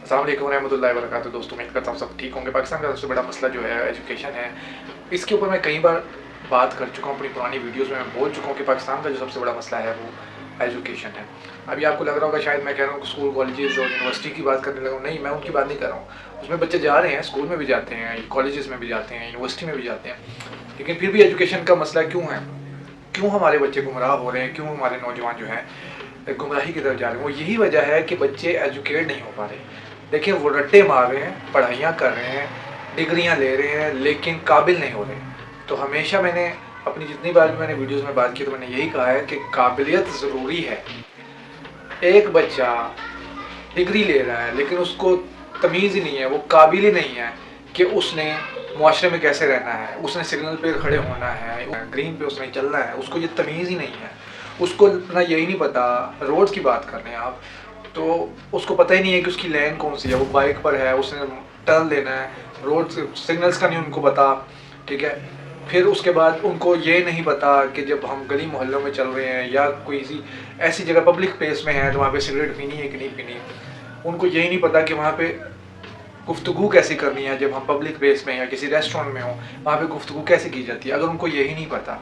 अस्सलाम वालेकुम रहमतुल्लाहि व बरकातुहू। दोस्तों उम्मीद करता हूँ सब ठीक होंगे। पाकिस्तान का सबसे बड़ा मसला जो है एजुकेशन है। इसके ऊपर मैं कई बार बात कर चुका हूँ, अपनी पुरानी वीडियोस में मैं बोल चुका हूँ कि पाकिस्तान का जो सबसे बड़ा मसला है वो एजुकेशन है। अभी आपको लग रहा होगा शायद मैं कह रहा हूँ स्कूल कॉलेजेस और यूनिवर्सिटी की बात करने लगा हूँ। नहीं, मैं उनकी बात नहीं कर रहा हूँ। उसमें बच्चे जा रहे हैं, स्कूल में भी जाते हैं, कॉलेजेस में भी जाते हैं, यूनिवर्सिटी में भी जाते हैं, लेकिन फिर भी एजुकेशन का मसला क्यों है? क्यों हमारे बच्चे गुमराह हो रहे हैं? क्यों हमारे नौजवान जो हैं गुमराही की तरफ जा रहे हैं? वो यही वजह है कि बच्चे एजुकेट नहीं हो पा रहे। देखिए, वो रट्टे मार रहे हैं, पढ़ाइयाँ कर रहे हैं, डिग्रियाँ ले रहे हैं, लेकिन काबिल नहीं हो रहे। तो हमेशा मैंने अपनी जितनी बार भी मैंने वीडियोस में बात की तो मैंने यही कहा है कि काबिलियत ज़रूरी है। एक बच्चा डिग्री ले रहा है लेकिन उसको तमीज़ ही नहीं है, वो काबिल ही नहीं है कि उसने मुआशरे में कैसे रहना है, उसने सिग्नल पे खड़े होना है, ग्रीन पे उसने चलना है, उसको ये तमीज़ ही नहीं है। उसको ना यही नहीं पता, रोड्स की बात कर रहे हैं आप, तो उसको पता ही नहीं है कि उसकी लेन कौन सी है। वो बाइक पर है, उसने टर्न लेना है, रोड सिग्नल्स का नहीं उनको पता, ठीक है। फिर उसके बाद उनको ये नहीं पता कि जब हम गली मोहल्लों में चल रहे हैं या कोई ऐसी जगह पब्लिक प्लेस में है तो वहाँ पे सिगरेट पीनी है कि नहीं पीनी। उनको यही नहीं पता कि वहाँ पे गुफ्तगू कैसे करनी है। जब हम पब्लिक प्लेस में या किसी रेस्टोरेंट में हो, वहाँ पे गुफ्तगू कैसे की जाती है। अगर उनको यही नहीं पता,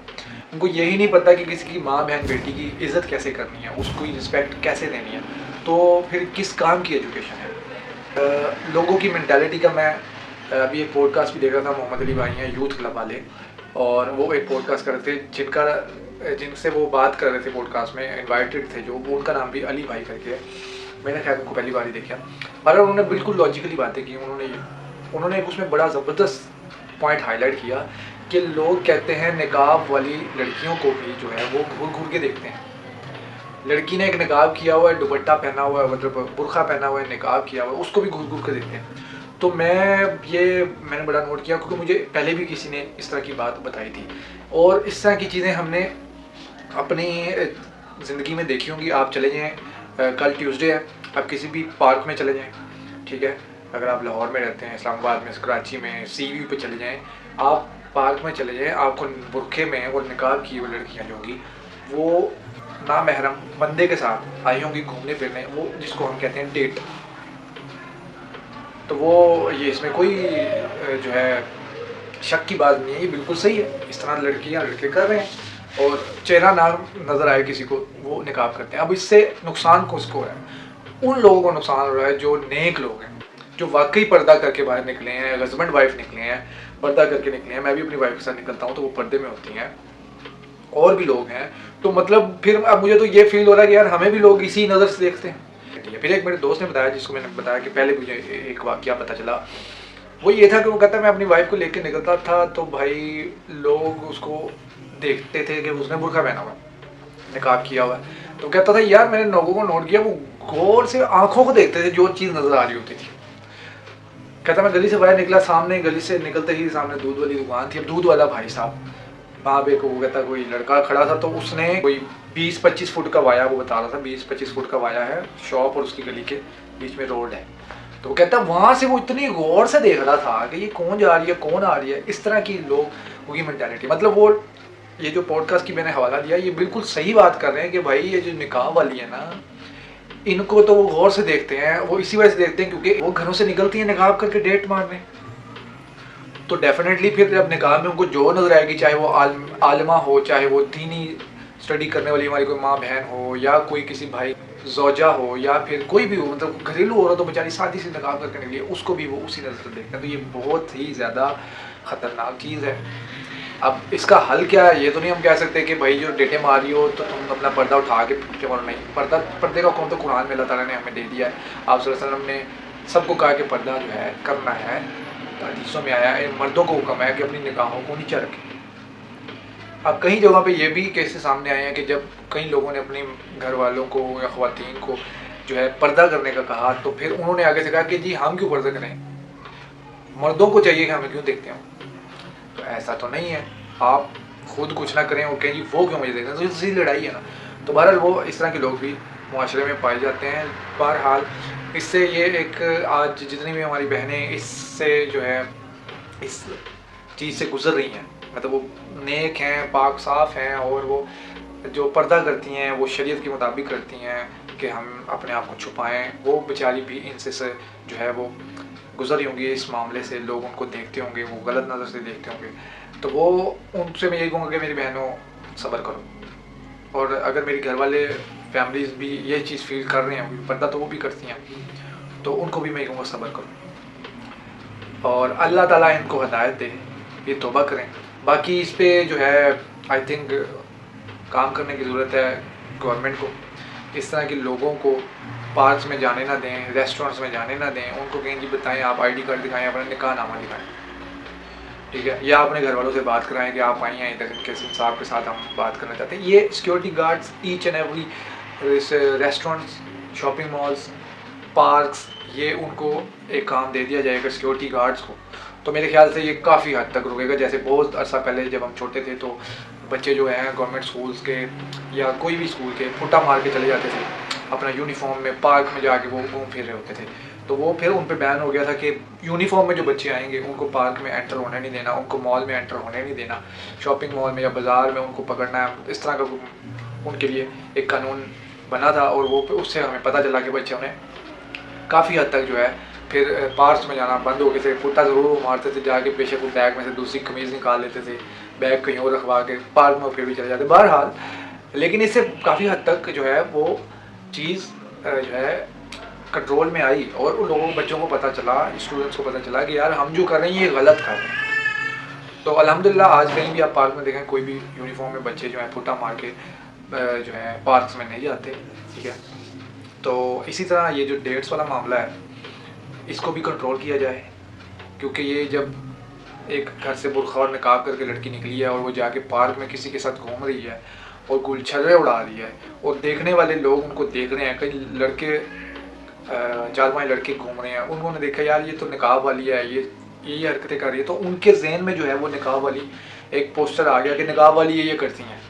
उनको यही नहीं पता कि किसी की माँ बहन बेटी की इज़्ज़त कैसे करनी है, उसको रिस्पेक्ट कैसे देनी है, तो फिर किस काम की एजुकेशन है? लोगों की मेंटालिटी का मैं अभी एक पॉडकास्ट भी देख रहा था, मोहम्मद अली भाई हैं यूथ क्लब वाले, और वो एक पॉडकास्ट कर रहे थे जिनसे वो बात कर रहे थे पॉडकास्ट में, इनवाइटेड थे जो, वो उनका नाम भी अली भाई करके है। मैंने शायद उनको पहली बार ही देखा, पर उन्होंने बिल्कुल लॉजिकली बातें की। उन्होंने एक उसमें बड़ा ज़बरदस्त पॉइंट हाईलाइट किया कि लोग कहते हैं निकाब वाली लड़कियों को भी जो है वो घूर घूर के देखते हैं। लड़की ने एक निकाब किया हुआ है, दुपट्टा पहना हुआ है, मतलब बुर्खा पहना हुआ है, निकाब किया हुआ है, उसको भी घूर घूर के देखते हैं। तो मैंने बड़ा नोट किया क्योंकि मुझे पहले भी किसी ने इस तरह की बात बताई थी, और इस तरह की चीज़ें हमने अपनी ज़िंदगी में देखी होंगी। आप चले जाएँ, कल ट्यूसडे है, आप किसी भी पार्क में चले जाएँ, ठीक है। अगर आप लाहौर में रहते हैं, इस्लामाबाद में, कराची में, सी व्यू पे चले जाएँ, आप पार्क में चले जाएँ, आपको बुरखे में वो निकाब की हुई लड़कियाँ जो होंगी वो नामहरम बंदे के साथ आई होंगी घूमने फिरने, वो जिसको हम कहते हैं डेट। तो वो ये इसमें कोई जो है शक की बात नहीं है, ये बिल्कुल सही है। इस तरह लड़कियां लड़के कर रहे हैं, और चेहरा ना नज़र आए किसी को वो निकाब करते हैं। अब इससे नुकसान किसको है? उन लोगों को नुकसान हो रहा है जो नेक लोग हैं, जो वाकई पर्दा करके बाहर निकले हैं, हस्बैंड वाइफ निकले हैं, पर्दा करके निकले हैं। मैं भी अपनी वाइफ के साथ निकलता हूँ तो वो पर्दे में होती हैं, और भी लोग हैं। तो मतलब फिर अब मुझे तो ये फील हो रहा है कि यार हमें भी लोग इसी नज़र से देखते हैं। फिर एक मेरे दोस्त ने बताया, जिसको मैंने बताया कि पहले मुझे एक वाकया पता चला, वो ये था कि वो कहता मैं अपनी वाइफ को लेकर निकलता था तो भाई लोग उसको देखते थे कि उसने बुर्का पहना हुआ, निकाब किया हुआ है। तो कहता था यार मैंने लोगों को नोट किया, वो गौर से आंखों को देखते थे जो चीज़ नज़र आ रही होती थी। कहता मैं गली से बाहर निकला, सामने गली से निकलते ही सामने दूध वाली दुकान थी। अब दूध वाला भाई साहब वहाँ पे, वो कहता कोई लड़का खड़ा था, तो उसने कोई 20-25 फुट का वाया, वो बता रहा था 20-25 फुट का वाया है शॉप, और उसकी गली के बीच में रोड है। तो वो कहता वहाँ से वो इतनी गौर से देख रहा था कि ये कौन जा रही है, कौन आ रही है। इस तरह की लोगों की मेंटालिटी, मतलब वो ये जो पॉडकास्ट की मैंने हवाला दिया, ये बिल्कुल सही बात कर रहे हैं कि भाई ये जो निकाह वाली है ना, इनको तो वो गौर से देखते हैं। वो इसी वजह से देखते हैं क्योंकि वो घरों से निकलती है निकाह करके डेट मारने, तो डेफिनेटली फिर जब निकाह में उनको जो नजर आएगी, चाहे वो आलिमा हो, चाहे वो दीनी स्टडी करने वाली हमारी कोई माँ बहन हो, या कोई किसी भाई जोजा हो, या फिर कोई भी हो, मतलब घरेलू औरत तो बेचारी शादी से निकाह करके निकली, उसको भी वो उसी नज़र से देखते हैं। तो ये बहुत ही ज़्यादा ख़तरनाक चीज़ है। अब इसका हल क्या है? ये तो नहीं हम कह सकते कि भाई जो डेटे मारी हो तो तुम अपना पर्दा उठा के पीछे मारो, नहीं। पर्दे का हुक्म तो कुरान में अल्लाह ताला ने हमें दे दिया है। आप सल्लल्लाहु अलैहि वसल्लम ने सबको कहा कि पर्दा जो है करना है, हदीसों में आया है। मर्दों को हुक्म है कि अपनी निगाहों को नीचा रखें। अब कई जगह पे ये भी केसेस सामने आए हैं कि जब कई लोगों ने अपने घर वालों को या ख़वातीन को जो है पर्दा करने का कहा, तो फिर उन्होंने आगे से कहा कि जी हम क्यों पर्दा करें, मर्दों को चाहिए कि हमें क्यों देखते हैं। तो ऐसा तो नहीं है, आप खुद कुछ ना करें और कहें जी वो क्यों मुझे देखते हैं, तो ये सीधी लड़ाई है ना। तो बहरहाल वो इस तरह के लोग भी मुआशरे में पाए जाते हैं। बहरहाल इससे ये एक, आज जितनी भी हमारी बहनें इससे जो है इस चीज़ से गुजर रही हैं, मतलब वो नेक हैं, पाक साफ़ हैं, और वो जो पर्दा करती हैं वो शरीयत के मुताबिक करती हैं कि हम अपने आप को छुपाएं, वो बेचारी भी इनसे से जो है वो गुजरी होंगी इस मामले से, लोग उनको देखते होंगे, वो गलत नज़र से देखते होंगे। तो वो उनसे मैं यही कहूँगा कि मेरी बहनों सब्र करो, और अगर मेरी घर वाले फैमिलीज़ भी ये चीज़ फील कर रहे हैं, पर्दा तो वो भी करती हैं, तो उनको भी मैं कहूँगा सब्र करो और अल्लाह ताला इनको हिदायत दे, ये तौबा करें। बाकी इस पे जो है आई थिंक काम करने की ज़रूरत है गवर्नमेंट को। इस तरह के लोगों को पार्क्स में जाने ना दें, रेस्टोरेंट्स में जाने ना दें, उनको कहें जी बताएं, आप आईडी कार्ड दिखाएं, अपना निकाहनामा दिखाएं, ठीक है, या अपने घर वालों से बात कराएं कि आप आई हैं इधर, इनके साहब के साथ हम बात करना चाहते हैं। ये security guards each and every restaurants, shopping malls, parks, ये उनको एक काम दे दिया जाएगा सिक्योरिटी गार्ड्स को, तो मेरे ख्याल से ये काफ़ी हद तक रुकेगा। जैसे बहुत अर्सा पहले जब हम छोटे थे तो बच्चे जो हैं गवर्नमेंट स्कूल्स के या कोई भी स्कूल के फुटा मार के चले जाते थे अपना यूनिफॉर्म में, पार्क में जाके वो घूम फिर रहे होते थे, तो वो फिर उन पे बैन हो गया था कि यूनिफॉर्म में जो बच्चे आएंगे उनको पार्क में एंटर होने नहीं देना, उनको मॉल में एंटर होने नहीं देना, शॉपिंग मॉल में या बाज़ार में उनको पकड़ना है, इस तरह का उनके लिए एक कानून बना था। और वो उससे हमें पता चला कि बच्चे उन्हें काफ़ी हद तक जो है फिर पार्क्स में जाना बंद हो गए थे। कुत्ता ज़रूर मारते थे जाके, बेशक वो बैग में से दूसरी कमीज़ निकाल लेते थे, बैग कहीं और रखवा के पार्क में फिर भी चले जाते। बहरहाल लेकिन इससे काफ़ी हद तक जो है वो चीज़ जो है कंट्रोल में आई और उन लोगों बच्चों को पता चला, स्टूडेंट्स को पता चला कि यार हम जो कर रहे हैं ये गलत कर रहे हैं। तो अल्हम्दुलिल्लाह आज कहीं भी आप पार्क में देखें कोई भी यूनिफॉर्म में बच्चे जो है फुटा मार के जो है पार्क्स में नहीं जाते, ठीक है। तो इसी तरह ये जो डेट्स वाला मामला है इसको भी कंट्रोल किया जाए, क्योंकि ये जब एक घर से बुरखा और निकाब करके लड़की निकली है और वो जाके पार्क में किसी के साथ घूम रही है और गुलछर्रे उड़ा रही है और देखने वाले लोग उनको देख रहे हैं, कई लड़के 4-5 लड़के घूम रहे हैं, उन्होंने देखा यार ये तो निकाब वाली है, ये हरकतें कर रही है, तो उनके जहन में जो है वो निकाब वाली एक पोस्टर आ गया कि निकाब वाली ये करती हैं,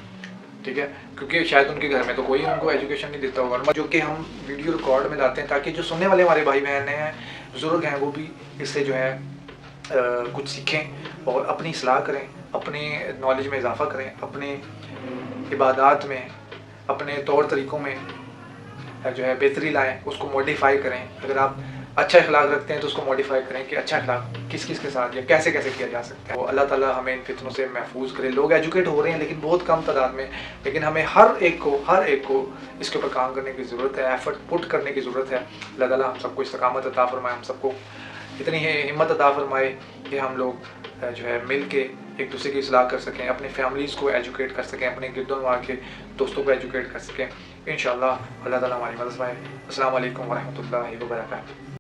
ठीक है। क्योंकि शायद उनके घर में तो कोई उनको एजुकेशन नहीं देता होगा, जो कि हम वीडियो रिकॉर्ड में लाते हैं ताकि जो सुनने वाले हमारे भाई बहन हैं, बुजुर्ग हैं, वो भी इससे जो है कुछ सीखें और अपनी इस्लाह करें, अपने नॉलेज में इजाफ़ा करें, अपने इबादात में, अपने तौर तरीक़ों में जो है बेहतरी लाएं, उसको मॉडिफाई करें। अगर आप अच्छा इखलाक रखते हैं तो उसको मॉडिफाई करें कि अच्छा इखलाक किस किस के साथ या कैसे कैसे किया जा सकता है। वो अल्लाह ताला हमें इन फितनों से महफूज करे। लोग एजुकेट हो रहे हैं लेकिन बहुत कम तादाद में, लेकिन हमें हर एक को इसके ऊपर काम करने की ज़रूरत है, एफर्ट पुट करने की ज़रूरत है। अल्लाह ताला हम सबको इस्तकामत अता फरमाए, हम सबको इतनी हिम्मत अता फरमाए कि हम लोग जो है मिल के एक दूसरे की इस्लाह कर सकें, अपनी फैमिलीज़ को एजुकेट कर सकें, अपने गिरदोनवा के दोस्तों को एजुकेट कर सकें। इंशाअल्लाह अल्लाह ताला हमारी मदद फरमाए। अस्सलाम वालेकुम व रहमतुल्लाहि व बरकातहू।